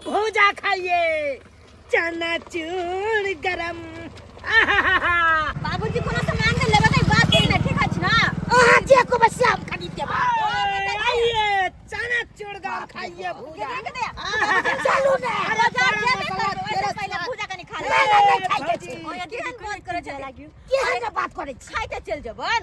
भूजा खाइए, चनाचूर गरम। बाबूजी कोनो सामान दे लेबे त बात नहीं ठीक है ना। जे को बस हम खरीद के आइए, चनाचूर गरम खाइए भूजा। चलो ना, अरे जा पहले भूजा कनी खा ले। नहीं खाइ के छी। ओ यदि हम बात करे छै लागियो। की है बात करे छी? खाइ के चल जबन।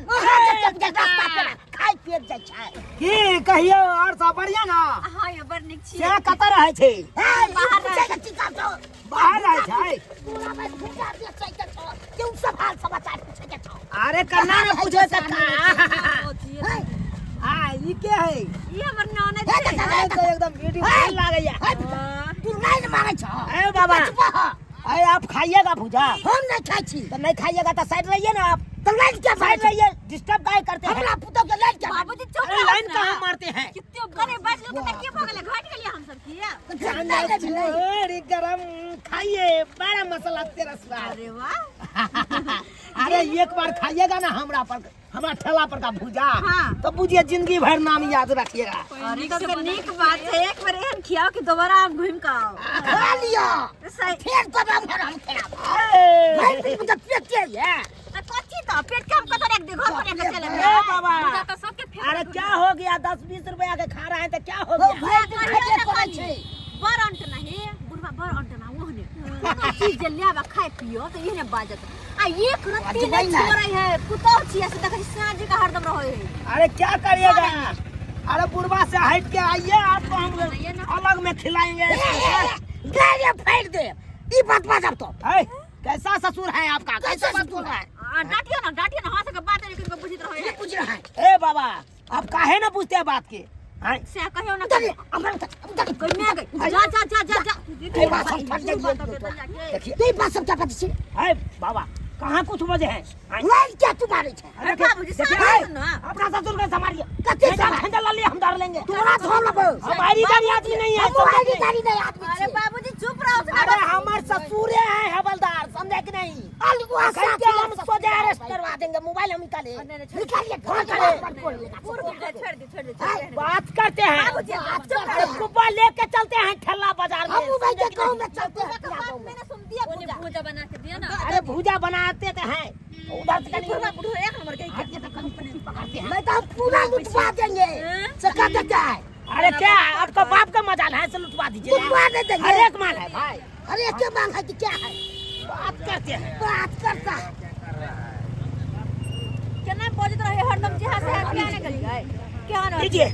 खाइ पेट जाय छै। की कहियो और सब बढ़िया ना? हां ये बड़ निक छी। से कत रहे छै? बाहर रहे बाहर रहे छै। पूरा में भूजा के छै के छ। क्यों सवाल समाचार पूछे के छ? अरे करना ना पूछो सका। हां ई के है? ई हमर ननद छै। तो एकदम ब्यूटीफुल लागैया। तू नहीं मारे छ। ए बाबा, अरे आप खाइएगा भूजा? हम नहीं खाई छी। तो नहीं खाइएगा तो साइड रहिए ना आप। तो लाइन क्या साइड रहिए? डिस्टर्ब काहे करते हैं? हमरा पुतो के लाइन क्या? बाबूजी चुप अरे लाइन कहां मारते हैं? कित्ते करे बैठ लो त के भ गेले घट गेलिए हम सब की। अरे गरम खाइए, बड़ा मसाला तेरा स्वाद। अरे वाह। अरे एक बार खाइएगा ना हमारा ठेला पर का भूजा, हाँ। तो बुझिए जिंदगी भर नाम याद रखिएगा। अरे तो निक बात है, एक बार एहन खियाओ कि दोबारा आप घूम के आओ। खा लिया सही। फिर तो हम खराब भाई मतलब पेट के है। कच्ची तो पेट के हम कतर एक घर पर एक चले। ए बाबा, पूजा तो सबके फेर। अरे क्या हो गया? 10-20 रुपया के खा रहे हैं तो क्या हो गया? बर अंट नहीं बुढ़वा बर अंट ना ओहने चीज लियाबा खाए पियो तो इहने बाजत आ एक रत्ती नहीं छोड़ै है पुतौ छिया से देखै साँझ का हरदम रहै है। अरे क्या करिएगा? अरे बुढ़वा से हट के आइए, आपको हम अलग में खिलाएंगे। गाड़ी फेंक दे ई बात बाजब तो। कैसा ससुर है आपका? कैसा ससुर है? डांटियो ना हां से के बात नहीं किनको बुझित रहै है। पूछ रहा है। ए बाबा, आप काहे ना पूछते बात के? से कहियो ना कन्या गई जा देखिए ये बात सब क्या पता छी? है बाबा, कहां कुछ बजे हैं? लाइन क्या तू मारे छे? अरे बाबूजी साथ ना अपना ससुर के संभालिए। कते से हैंडल ला लिए हम डाल लेंगे। तोरा धोल लो। हमारी गाड़ी आदमी नहीं है। हमारी गाड़ी नहीं आदमी। अरे बाबूजी चुप रहो। अरे हमार ससुर है हवलदार, समझे कि नहीं? अलगुआ से हम सोचे अरेस्ट करवा देंगे। मोबाइल हम निकालिए फोन छोड़ दे। बात करते हैं बाबूजी कुप्पा लेके चलते हैं ठेला बाजार में। हम भाई के गांव में चलते हैं। मैंने सुन दिया भूजा बना के दिया ना। अरे भूजा बनाते तो हैं उधर से कहीं पूरा बुढ़ो एक नंबर के पकड़ते हैं। मैं तो पूरा लुटवा देंगे। सका देता है। अरे क्या आपका बाप का मजाल है से लुटवा दीजिए? लुटवा दे देंगे। हर एक माल है भाई, हर एक के माल है कि क्या है? बात करते हैं। बात करता है केना बजत रहे हरदम जहां से क्या ने गली गए क्या ना लीजिए।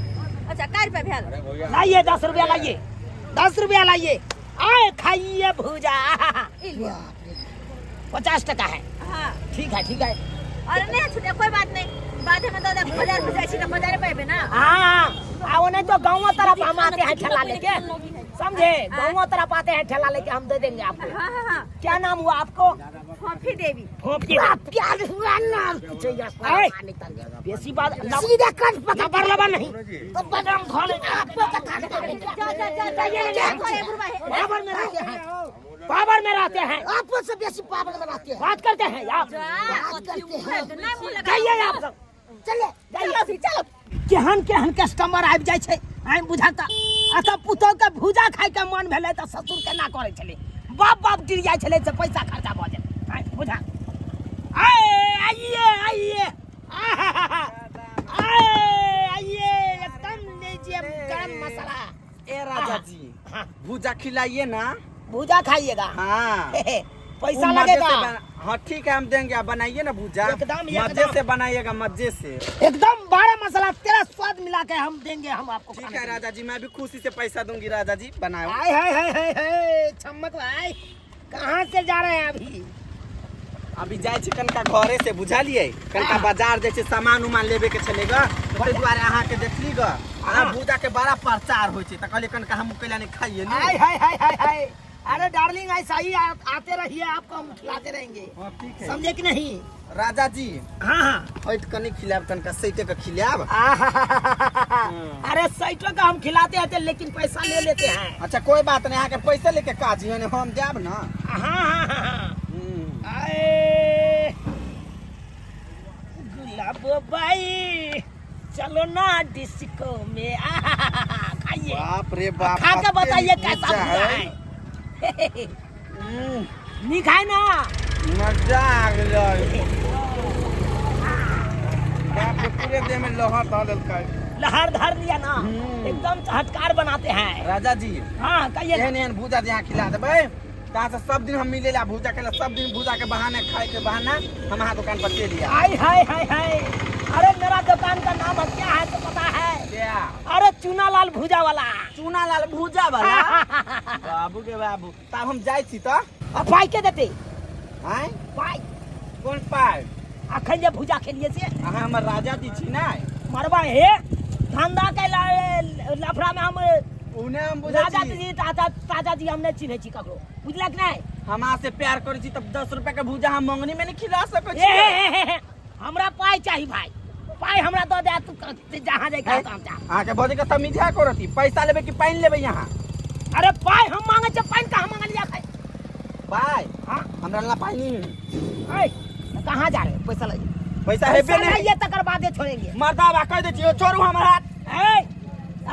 अच्छा काय पे भेल लाइए 10 रुपया लाइए, 10 रुपया लाइए। आए खाइए भूजा। 50 टका है। हां ठीक है ठीक है। अरे नहीं छुटे कोई बात नहीं, बाद में दादा बाजार में जाई छी तो बाजार पे ना। हां आओ नहीं तो गांव तरफ हम आते हैं ठेला लेके, समझे? गांव तरफ आते हैं ठेला लेके, हम दे देंगे आपको। हां क्या नाम हुआ आपको? फोफी देवी। फोफी प्यार हुआ नाम बेसी बात सीधा कान पकड़ पर लबा नहीं तो बदम धोले आपको कथा पावर में रहते हैं। पावर में रहते हैं। आपको से बेसी पावर में रहते हैं। बात करते हैं आप। जाइए आप सब चले चलो। केहन कस्टमर आबि जाय छै आइ बुझाता अतः पुतौ के भूजा खाय के मन भेलै त ससुर के ना करे छले। बाप गिर जाय छले से पैसा खर्चा भ जाय। आइ बुझा आइए एकदम लीजिए गरम मसाला। ए राजा जी भूजा खिलाइए ना। भूजा खाइएगा? हाँ पैसा लगेगा। हाँ ठीक है हम देंगे, आप बनाइए ना भूजा। एकदम मजे से बनाइएगा, मजे से एकदम बड़ा मसाला तेरा स्वाद मिला के हम देंगे हम आपको। ठीक है राजा जी, मैं भी खुशी से पैसा दूंगी राजा जी। बनाओ। हाय चमक भाई, कहाँ से जा रहे हैं अभी? अभी जाए छी कनका घरे से, बुझा लिए कनका बाजार जैसे सामान उमान लेबे के चलेगा तो द्वारे अहाँ के देखली ग भूजा के बड़ा प्रचार होय छै त कहले कनका हम कैला नहीं खाइए नहीं। हाय अरे डार्लिंग ऐसा ही आते रहिए, आपको हम खिलाते रहेंगे। ठीक है समझे कि नहीं राजा जी? हाँ हट कनी खिलाब तनका सैटे का खिलाब। अरे सैटो का हम खिलाते हैं लेकिन पैसा ले लेते हैं। अच्छा कोई बात नहीं, आके पैसा लेके काजी है हम देब ना। हाँ गुलाब भाई चलो ना डिस्को में खाइए। बाप रे बाप, खा के बताइए मस्त कैसा भुजा भुजा है। है। नहीं खाए ना मजा आ गया। बाप रे, पूरे देह में लहर धर लेलकै। लहर धर लिया ना, एकदम चहटकार बनाते हैं। राजा जी हाँ कहिए ना। एहन भूजा यहाँ खिला देबै कहाँ से सब दिन हम मिलेला भूजा के सब दिन भूजा के बहाने खाए के बहाना हम यहाँ दुकान पर चल लिया। हाय हाय हाय हाय, अरे मेरा दुकान का नाम है क्या है तो पता है? क्या? अरे चूनालाल भूजा वाला। चूनालाल भूजा वाला? बाबू के बाबू, तब हम जाए छी तो अब पाई के देते? आय पाई कोन पाय? अखन जे भूजा खेलिए से अहाँ हमर राजा जी छी ना। मरबा हे धंधा के लफड़ा में हम उने हम बुझै राजा छी। जी ताजा जी हम नहीं चिन्है छी ककरो, बुझलक नहीं? हमरा से प्यार करै छी तब 10 रुपया के भूजा हम मंगनी में नहीं खिला सकै ए, छी। ए, ए, ए, हमरा पाई चाहिए भाई, पाई हमरा दो दे, तू जहाँ जाए है? काम जा। अहाँ के बजे के तमीजा करती पैसा लेबे कि पानी लेबे यहाँ? अरे पाई हम मांगे छे, पाई कहाँ मांग लिया है? पाय हाँ हमरा ला पानी नहीं। ऐ, कहाँ जा रहे पैसा ले? पैसा हेबे नहीं। ये तकर बादे छोड़ेंगे। मर्दा बा कह दे छी छोड़ू हमर हाथ। ऐ,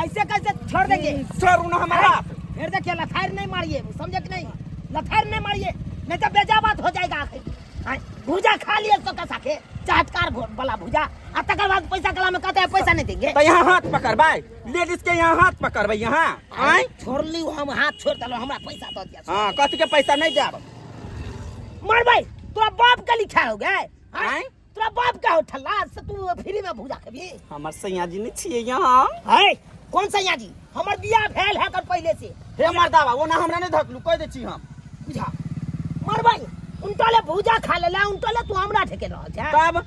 ऐसे कैसे छोड़ देंगे? छोड़ू ना हमर हाथ। फिर देखिए लथार नहीं मारिए, समझे कि नहीं? लथार नहीं मारिए, नहीं तो बेजाबात हो जाएगा आखिर। भूजा खा लिए तो कैसा खे चाटकार वाला भूजा, और तकर बाद पैसा कला में कहते हैं पैसा नहीं देंगे। तो यहाँ हाथ पकड़ भाई, लेडीज के यहाँ हाथ पकड़ भाई यहाँ। आय छोड़ ली हम हाथ छोड़ दलो, हमरा पैसा दो दिया। हाँ कथी के पैसा नहीं देब? मर भाई तोरा बाप का लिखा हो गए? आय तोरा बाप का हो ठल्ला से तू फ्री में भूजा खबी? हमर सैया जी नहीं छिए यहाँ। है कौन सैया जी? हमर बियाह भेल है कर पहले से। हे मर्दा बा, वो ना हमरा नहीं धकलू कह दे छी हम। बुझा मर भाई उनटले भूजा खा लेला, उनटले तू हमरा ठेके रह जा। तब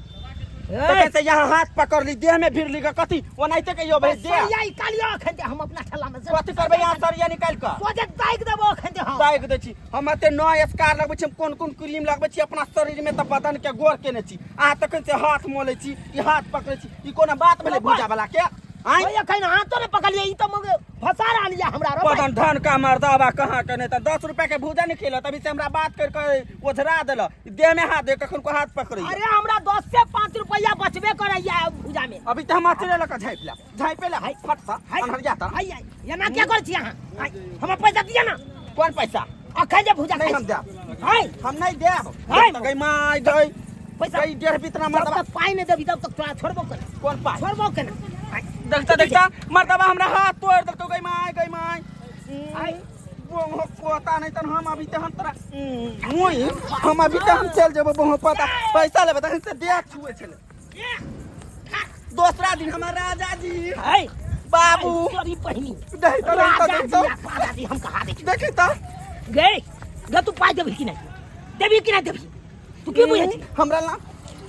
तो कैसे यहाँ हाथ पकड़ ली देह में भिड़ ली कथी वो नहीं ते कहियो भेज दे। सरिया निकालियो अखन हम अपना ठल्ला में से। कथी करबे यहाँ सरिया निकाल के? सोजे दाग देबो अखन हम। दाग दे छी हम एते नया स्कार लगबै छी, कोन कोन क्रीम लगबै छी अपना शरीर में त बदन के गोर केने छी। अहाँ त कैसे हाथ मोले छी, ई हाथ पकड़े छी, ई कोना बात भेले भूजा वाला के? आय ओए अखन हाथो ने पकड़ लिए, ई तो मगे फसा रहा लिया हमरा रो। पदन धन का मर्दा बा कहाँ के नहीं त 10 रुपया के भूजा नहीं खेलो तभी से हमरा बात कर के ओझरा देला। देह में हाथ दे कखन को हाथ पकड़ी। अरे हमरा 10 से 5 रुपया बचबे करैया भूजा में। अभी त हम अचले लक झाइपला झाइपेला हाय फट सा अनहर जाता। हाय ये ना क्या कर छी अहाँ? हमरा पैसा दिया ना। कौन पैसा? अखन जे भूजा नहीं खाई हम देब। हाय हम नहीं देब। हाय। गई माय गई पैसा गई डेढ़ बितना जब मर्दा। तक पाई नहीं देबी तब तक तोरा छोड़बो कर। कौन पाय? छोड़बो कर। देखता देखता मर्दबा हमरा हाथ तोड़ देलको गई माय। हाय वो पता नहीं तन हम अभी ते हम तोरा मुई हम अभी ते हम चल जेबो बहु पता पैसा लेबे त से दे छुए छले। दूसरा दिन हमारा राजा जी हाय बाबू तोरी पहिनी दही तो राजा देखता जी राजा जी हम कहा दे देखी तो गए ग तू पाई देबी कि नहीं? देबी कि नहीं देबी? तू की बुझे छी? हमरा ना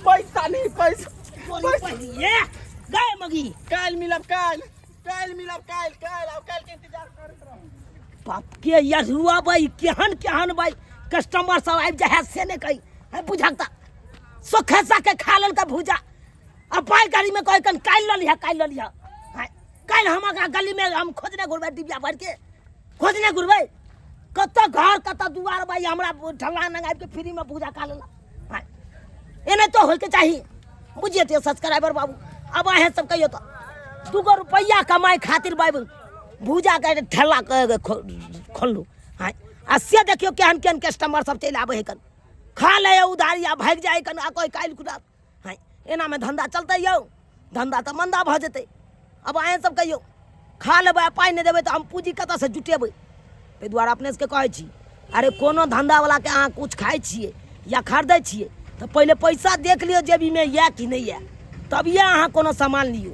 पैसा नहीं पैसा तोरी पहिनी ये गए मगी काल मिलब काल मिलब काल अब काल के इंतजार करत रहू। बाप के यजुआ भाई केहन भाई कस्टमर सब आबि जाए से नहीं कही है बुझाता सोखे साके खा लेल का भूजा अब पाई गाड़ी में कह कन काल ल लिया काल हम गली में हम खोजने घुरबे डिबिया भर के खोजने घुरबे कत घर कत दुआर भाई हमरा ठल्ला नंग आबि के फ्री में भूजा खा लेला। एने तो होय के चाहिए बुझिए ते सब्सक्राइबर बाबू। अब अहे सब कहियो तो 2 रुपया कमाई खातिर बाबू भूजा के ठेला खोलू। हाँ आ से देखियो केहन केहन कस्टमर सब चल आबे है कन खा ले उधारी आ भाग जाए कन आ कोई काल खुदा। हाँ एना में धंधा चलते यौ, धंधा तो मंदा भ जेते। अब अहे सब कहियो खा लेबै पाई नहीं देबै तो हम पूंजी कतऽ से जुटेबै? ताहि दुआरे अपने से कहै छी अरे कोनो धंधा वाला के अहाँ कुछ खाइ छियै या खरीदै छियै तो पहले पैसा देख लियो जेबी में या कि नहीं है, तभिए अहाँ कोनो सामान लियो।